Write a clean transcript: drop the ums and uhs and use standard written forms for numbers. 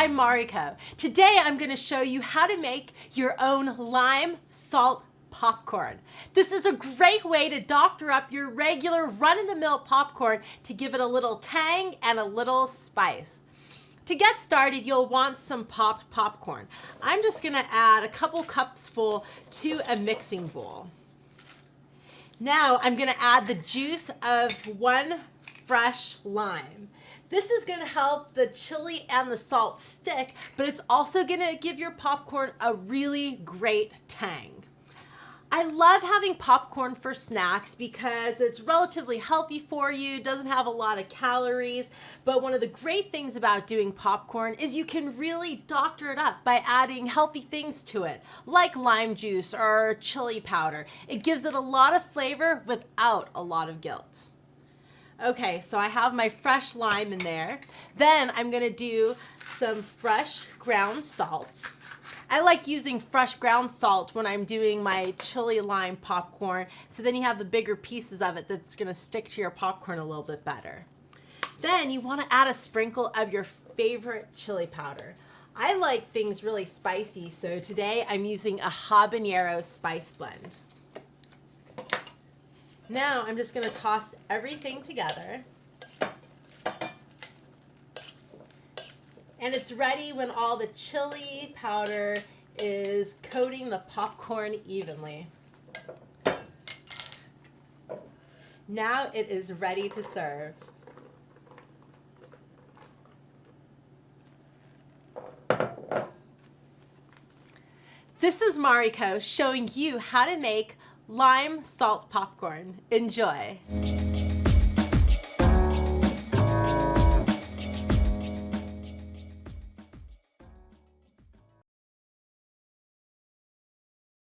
I'm Mariko. Today I'm going to show you how to make your own lime salt popcorn. This is a great way to doctor up your regular run-of-the-mill popcorn to give it a little tang and a little spice. To get started, you'll want some popped popcorn. I'm just going to add a couple cups full to a mixing bowl. Now I'm going to add the juice of one fresh lime. This is going to help the chili and the salt stick, but it's also going to give your popcorn a really great tang. I love having popcorn for snacks because it's relatively healthy for you, doesn't have a lot of calories, but one of the great things about doing popcorn is you can really doctor it up by adding healthy things to it, like lime juice or chili powder. It gives it a lot of flavor without a lot of guilt. Okay, so I have my fresh lime in there. Then I'm gonna do some fresh ground salt. I like using fresh ground salt when I'm doing my chili lime popcorn, so then you have the bigger pieces of it that's gonna stick to your popcorn a little bit better. Then you wanna add a sprinkle of your favorite chili powder. I like things really spicy, so today I'm using a habanero spice blend. Now I'm just going to toss everything together. And it's ready when all the chili powder is coating the popcorn evenly. Now it is ready to serve. This is Mariko showing you how to make lime salt popcorn. Enjoy.